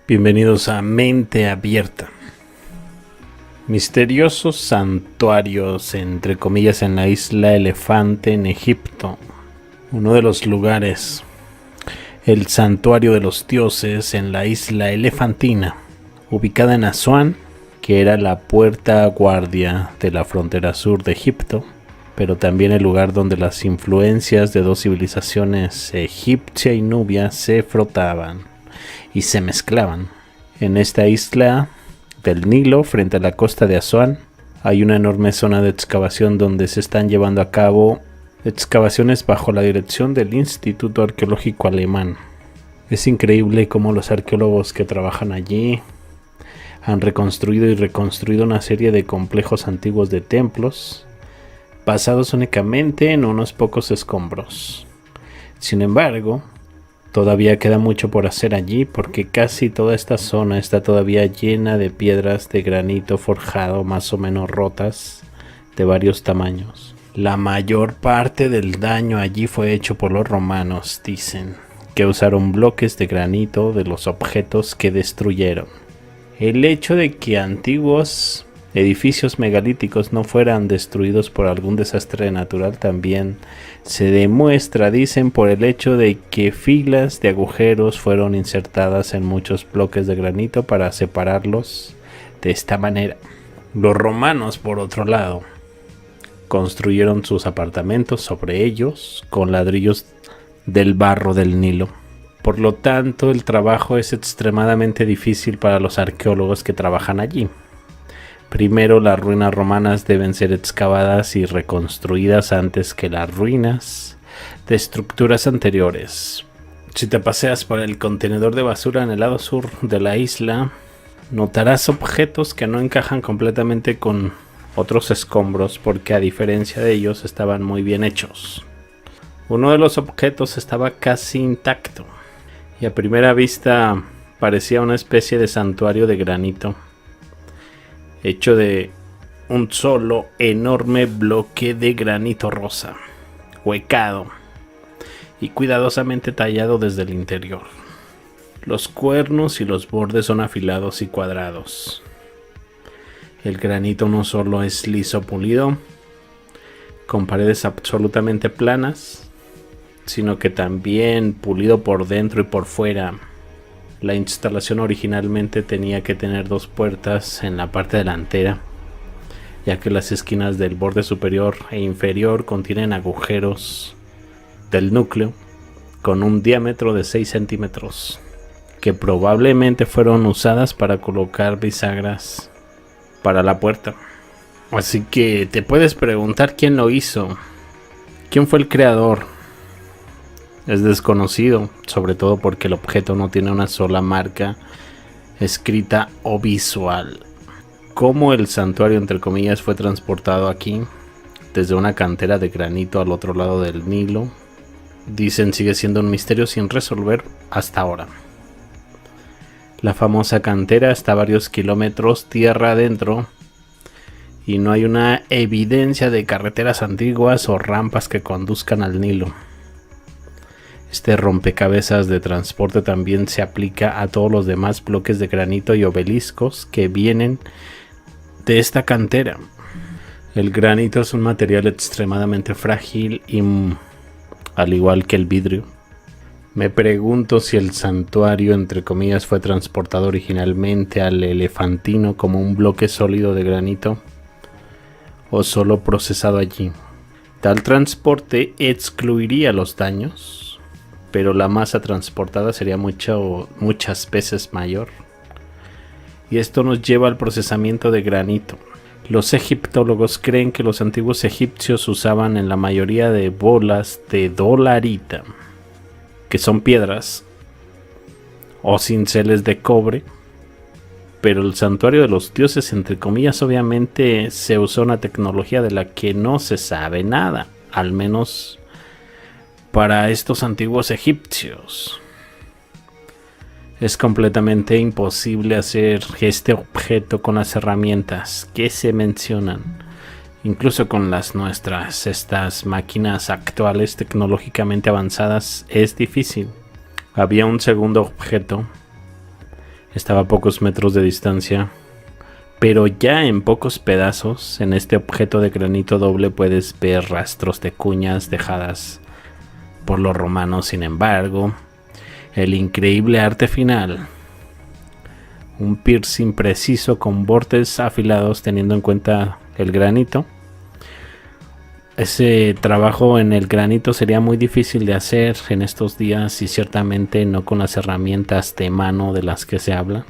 Bienvenidos a Mente Abierta. Misteriosos santuarios, entre comillas, en la isla Elefante en Egipto. Uno de los lugares, el santuario de los dioses en la isla Elefantina, ubicada en Asuán, que era la puerta guardia de la frontera sur de Egipto, pero también el lugar donde las influencias de dos civilizaciones, egipcia y nubia, se frotaban y se mezclaban. En esta isla del Nilo, frente a la costa de Asuán, hay una enorme zona de excavación donde se están llevando a cabo excavaciones bajo la dirección del Instituto Arqueológico Alemán. Es increíble cómo los arqueólogos que trabajan allí han reconstruido y reconstruido una serie de complejos antiguos de templos basados únicamente en unos pocos escombros. Sin embargo, todavía queda mucho por hacer allí porque casi toda esta zona está todavía llena de piedras de granito forjado más o menos rotas de varios tamaños. La mayor parte del daño allí fue hecho por los romanos, dicen, que usaron bloques de granito de los objetos que destruyeron. El hecho de que antiguos edificios megalíticos no fueran destruidos por algún desastre natural también se demuestra, dicen, por el hecho de que filas de agujeros fueron insertadas en muchos bloques de granito para separarlos de esta manera. Los romanos, por otro lado, construyeron sus apartamentos sobre ellos con ladrillos del barro del Nilo. Por lo tanto, el trabajo es extremadamente difícil para los arqueólogos que trabajan allí. Primero, las ruinas romanas deben ser excavadas y reconstruidas antes que las ruinas de estructuras anteriores. Si te paseas por el contenedor de basura en el lado sur de la isla, notarás objetos que no encajan completamente con otros escombros porque, a diferencia de ellos, estaban muy bien hechos. Uno de los objetos estaba casi intacto y a primera vista parecía una especie de santuario de granito, hecho de un solo enorme bloque de granito rosa, huecado y cuidadosamente tallado desde el interior. Los cuernos y los bordes son afilados y cuadrados. El granito no solo es liso pulido, con paredes absolutamente planas, sino que también pulido por dentro y por fuera. La instalación originalmente tenía que tener dos puertas en la parte delantera, ya que las esquinas del borde superior e inferior contienen agujeros del núcleo con un diámetro de 6 centímetros, que probablemente fueron usadas para colocar bisagras para la puerta. Así que te puedes preguntar quién lo hizo, quién fue el creador. Es desconocido, sobre todo porque el objeto no tiene una sola marca escrita o visual. ¿Cómo el santuario, entre comillas, fue transportado aquí desde una cantera de granito al otro lado del Nilo? Dicen sigue siendo un misterio sin resolver hasta ahora. La famosa cantera está a varios kilómetros tierra adentro y no hay una evidencia de carreteras antiguas o rampas que conduzcan al Nilo. Este rompecabezas de transporte también se aplica a todos los demás bloques de granito y obeliscos que vienen de esta cantera. El granito es un material extremadamente frágil y, al igual que el vidrio, me pregunto si el santuario, entre comillas, fue transportado originalmente al Elefantino como un bloque sólido de granito o solo procesado allí. Tal transporte excluiría los daños, pero la masa transportada sería muchas veces mayor. Y esto nos lleva al procesamiento de granito. Los egiptólogos creen que los antiguos egipcios usaban en la mayoría de bolas de dolerita, que son piedras o cinceles de cobre, pero el santuario de los dioses, entre comillas, obviamente se usó una tecnología de la que no se sabe nada, al menos para estos antiguos egipcios. Es completamente imposible hacer este objeto con las herramientas que se mencionan, incluso con las nuestras. Estas máquinas actuales tecnológicamente avanzadas es difícil. Había un segundo objeto Estaba a pocos metros de distancia, pero ya en pocos pedazos. En este objeto de granito doble puedes ver rastros de cuñas dejadas por los romanos. Sin embargo, el increíble arte final, un piercing preciso con bordes afilados, teniendo en cuenta el granito. Ese trabajo en el granito sería muy difícil de hacer en estos días, y ciertamente no con las herramientas de mano de las que se habla.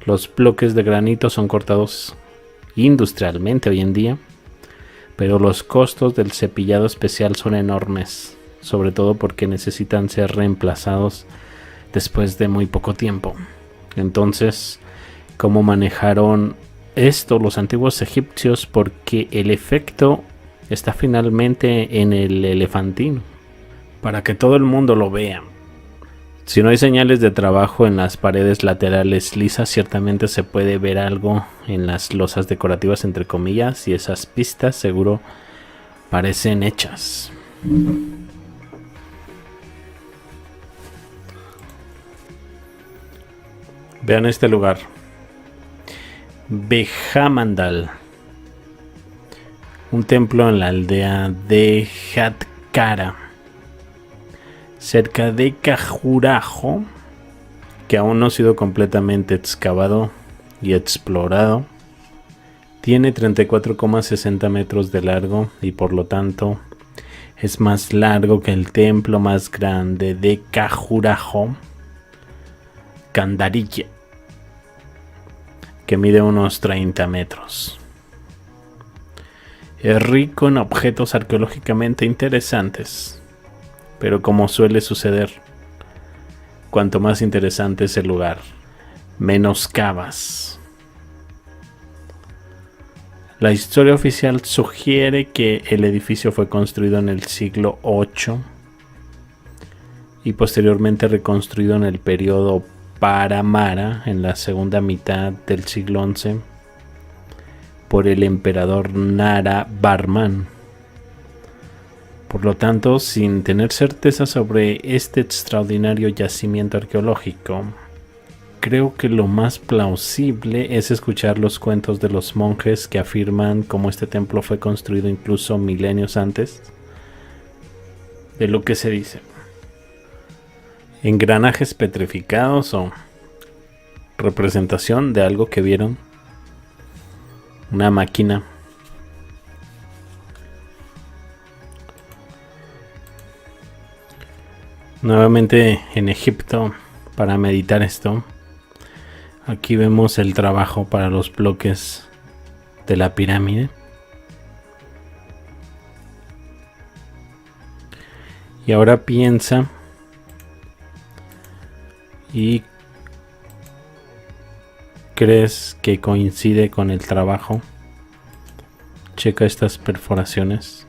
Los bloques de granito son cortados industrialmente hoy en día, pero los costos del cepillado especial son enormes, sobre todo porque necesitan ser reemplazados después de muy poco tiempo. Entonces, ¿cómo manejaron esto los antiguos egipcios? Porque el efecto está finalmente en el elefantino, para que todo el mundo lo vea. Si no hay señales de trabajo en las paredes laterales lisas, ciertamente se puede ver algo en las losas decorativas, entre comillas, y esas pistas seguro parecen hechas. Vean este lugar, Behamandal, un templo en la aldea de Hatkara, cerca de Khajuraho, que aún no ha sido completamente excavado y explorado. Tiene 34,60 metros de largo y por lo tanto es más largo que el templo más grande de Khajuraho, Kandariya, que mide unos 30 metros. Es rico en objetos arqueológicamente interesantes, pero como suele suceder, cuanto más interesante es el lugar, menos cavas. La historia oficial sugiere que el edificio fue construido en el siglo VIII y posteriormente reconstruido en el periodo Paramara, en la segunda mitad del siglo XI, por el emperador Nara Varman. Por lo tanto, sin tener certeza sobre este extraordinario yacimiento arqueológico, creo que lo más plausible es escuchar los cuentos de los monjes que afirman cómo este templo fue construido incluso milenios antes de lo que se dice. Engranajes petrificados o representación de algo que vieron. Una máquina. Nuevamente en Egipto, para meditar esto. Aquí vemos el trabajo para los bloques de la pirámide. Y ahora piensa y crees que coincide con el trabajo. Checa estas perforaciones.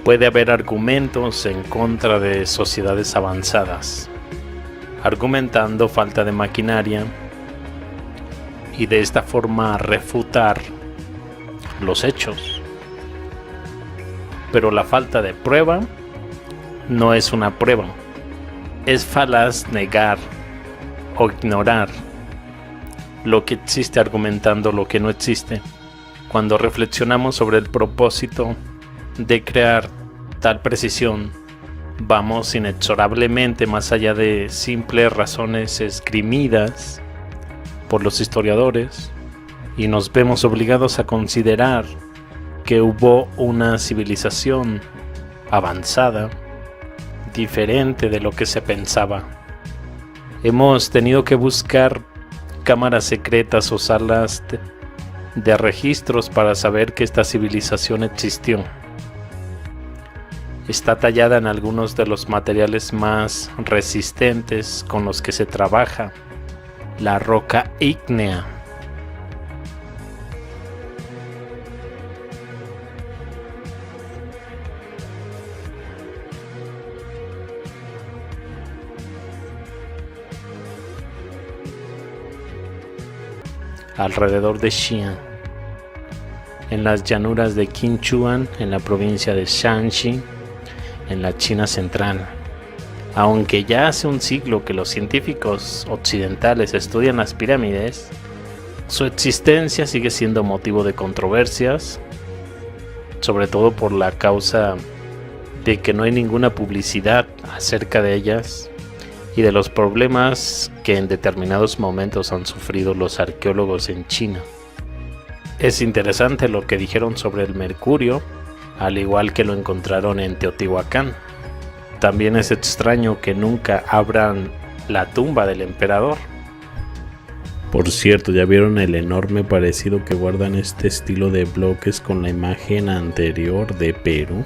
Puede haber argumentos en contra de sociedades avanzadas, argumentando falta de maquinaria y de esta forma refutar los hechos. Pero la falta de prueba no es una prueba. Es falaz negar o ignorar lo que existe argumentando lo que no existe. Cuando reflexionamos sobre el propósito de crear tal precisión, vamos inexorablemente más allá de simples razones esgrimidas por los historiadores y nos vemos obligados a considerar que hubo una civilización avanzada, diferente de lo que se pensaba. Hemos tenido que buscar cámaras secretas o salas de registros para saber que esta civilización existió. Está tallada en algunos de los materiales más resistentes con los que se trabaja, la roca ígnea. alrededor de Xi'an, en las llanuras de Qinchuan, en la provincia de Shanxi, en la China central. Aunque ya hace un siglo que los científicos occidentales estudian las pirámides, su existencia sigue siendo motivo de controversias, sobre todo por la causa de que no hay ninguna publicidad acerca de ellas y de los problemas que en determinados momentos han sufrido los arqueólogos en China. Es interesante lo que dijeron sobre el mercurio, al igual que lo encontraron en Teotihuacán. También es extraño que nunca abran la tumba del emperador. Por cierto, ¿ya vieron el enorme parecido que guardan este estilo de bloques con la imagen anterior de Perú?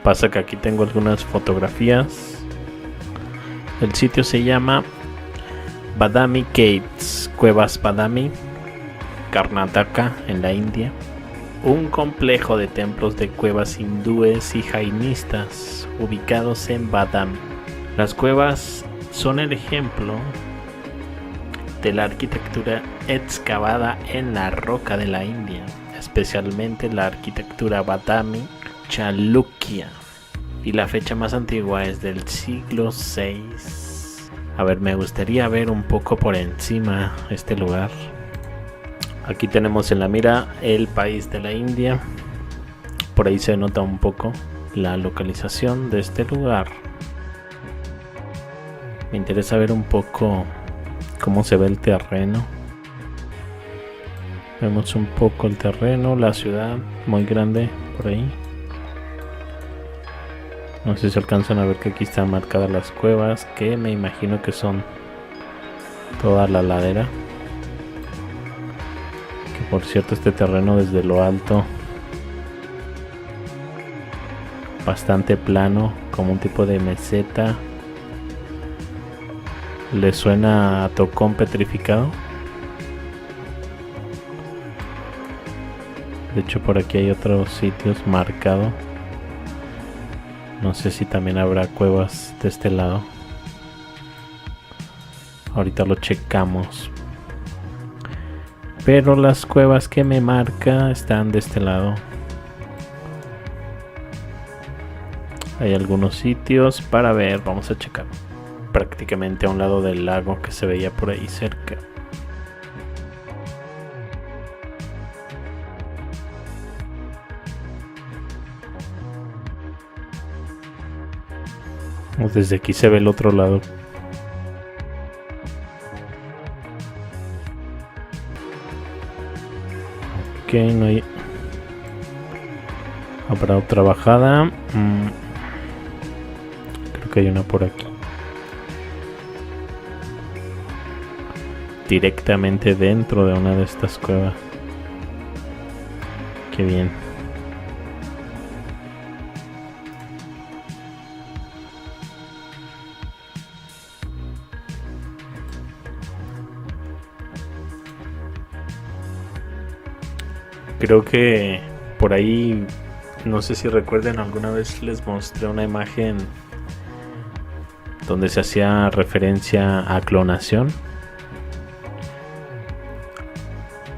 Pasa que aquí tengo algunas fotografías. El sitio se llama Badami Caves, Cuevas Badami, Karnataka, en la India. Un complejo de templos de cuevas hindúes y jainistas ubicados en Badami. Las cuevas son el ejemplo de la arquitectura excavada en la roca de la India, especialmente la arquitectura Badami Chalukya, y la fecha más antigua es del siglo VI. A ver, me gustaría ver un poco por encima este lugar. Aquí tenemos en la mira el país de la India. Por ahí se nota un poco la localización de este lugar. Me interesa ver un poco cómo se ve el terreno. Vemos un poco el terreno, la ciudad muy grande por ahí. No sé si alcanzan a ver que aquí están marcadas las cuevas, que me imagino que son toda la ladera. Que por cierto, este terreno desde lo alto, bastante plano, como un tipo de meseta. ¿Le suena a tocón petrificado? De hecho, por aquí hay otros sitios marcados. No sé si también habrá cuevas de este lado. Ahorita lo checamos. Pero las cuevas que me marca están de este lado. Hay algunos sitios para ver. Vamos a checar. Prácticamente a un lado del lago que se veía por ahí cerca. Desde aquí se ve el otro lado. Ok, no hay. Habrá otra bajada. Creo que hay una por aquí. Directamente dentro de una de estas cuevas. Qué bien. Creo que por ahí, no sé si recuerden, alguna vez les mostré una imagen donde se hacía referencia a clonación.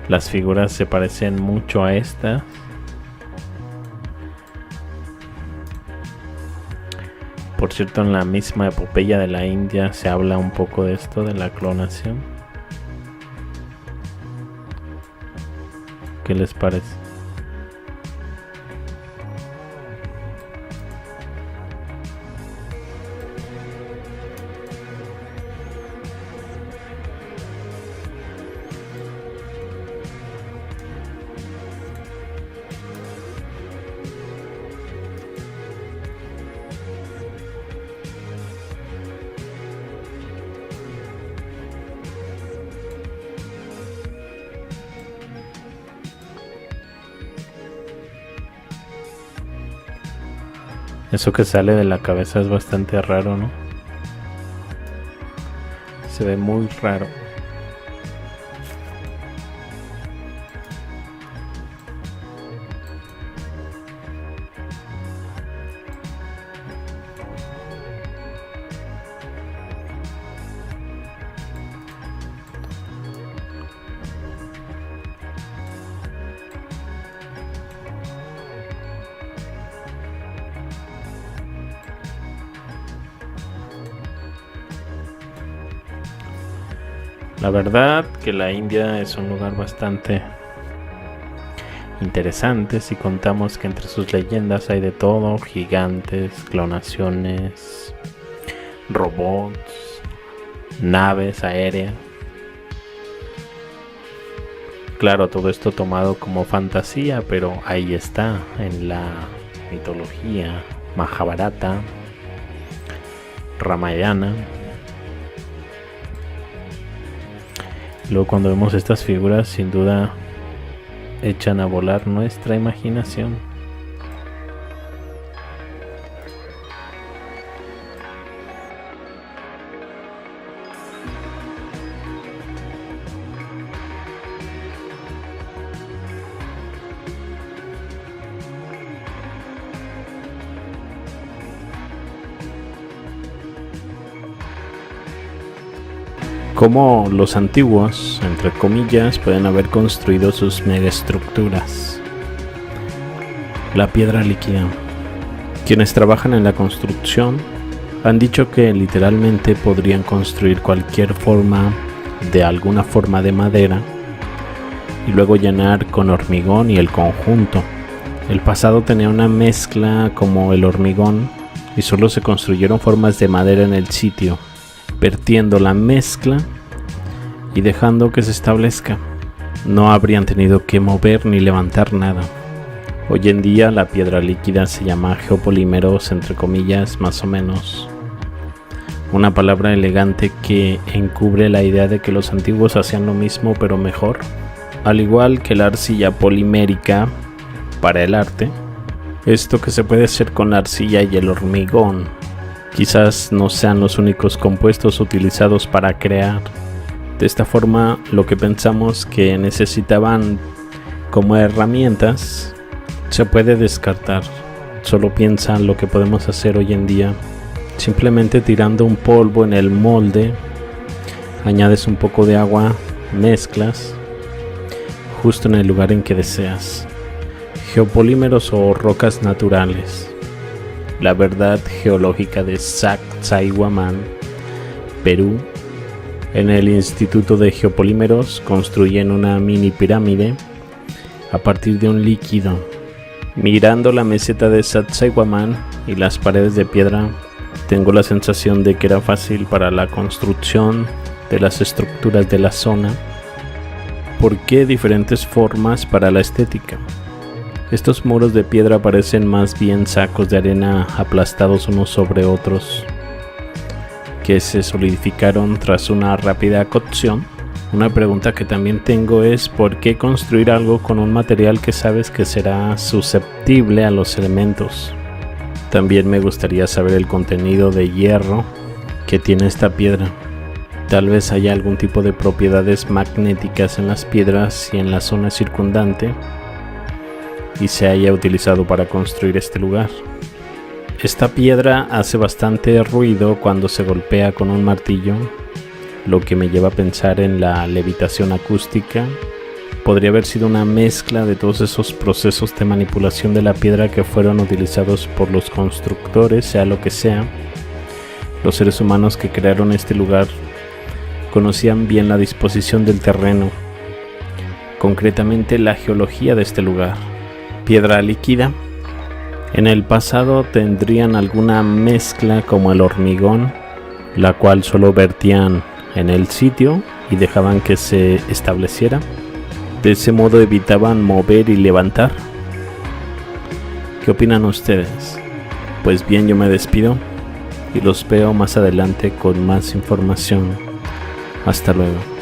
Las figuras se parecen mucho a estas. Por cierto, en la misma epopeya de la India se habla un poco de esto, de la clonación. ¿Qué les parece? Eso que sale de la cabeza es bastante raro, ¿no? Se ve muy raro. La verdad que la India es un lugar bastante interesante si contamos que entre sus leyendas hay de todo: gigantes, clonaciones, robots, naves aéreas. Claro, todo esto tomado como fantasía, pero ahí está en la mitología Mahabharata, Ramayana. Luego, cuando vemos estas figuras, sin duda echan a volar nuestra imaginación. Cómo los antiguos, entre comillas, pueden haber construido sus megaestructuras. La piedra líquida. Quienes trabajan en la construcción han dicho que literalmente podrían construir cualquier forma de alguna forma de madera y luego llenar con hormigón y el conjunto. El pasado tenía una mezcla como el hormigón y solo se construyeron formas de madera en el sitio, vertiendo la mezcla y dejando que se establezca. No habrían tenido que mover ni levantar nada. Hoy en día la piedra líquida se llama geopolímeros, entre comillas, más o menos. Una palabra elegante que encubre la idea de que los antiguos hacían lo mismo pero mejor. Al igual que la arcilla polimérica para el arte, esto que se puede hacer con la arcilla y el hormigón quizás no sean los únicos compuestos utilizados para crear. De esta forma, lo que pensamos que necesitaban como herramientas se puede descartar. Solo piensa lo que podemos hacer hoy en día. Simplemente tirando un polvo en el molde, añades un poco de agua, mezclas justo en el lugar en que deseas. Geopolímeros o rocas naturales. La verdad geológica de Sacsayhuamán, Perú. En el Instituto de Geopolímeros construyen una mini pirámide a partir de un líquido. Mirando la meseta de Sacsayhuamán y las paredes de piedra, tengo la sensación de que era fácil para la construcción de las estructuras de la zona. ¿Por qué diferentes formas para la estética? Estos muros de piedra parecen más bien sacos de arena aplastados unos sobre otros, que se solidificaron tras una rápida cocción. Una pregunta que también tengo es: ¿por qué construir algo con un material que sabes que será susceptible a los elementos? También me gustaría saber el contenido de hierro que tiene esta piedra. Tal vez haya algún tipo de propiedades magnéticas en las piedras y en la zona circundante, y se haya utilizado para construir este lugar. Esta piedra hace bastante ruido cuando se golpea con un martillo, lo que me lleva a pensar en la levitación acústica podría haber sido una mezcla de todos esos procesos de manipulación de la piedra que fueron utilizados por los constructores, sea lo que sea. Los seres humanos que crearon este lugar conocían bien la disposición del terreno, concretamente la geología de este lugar. Piedra líquida. En el pasado tendrían alguna mezcla como el hormigón, la cual solo vertían en el sitio y dejaban que se estableciera. De ese modo evitaban mover y levantar. ¿Qué opinan ustedes? Pues bien, yo me despido y los veo más adelante con más información. Hasta luego.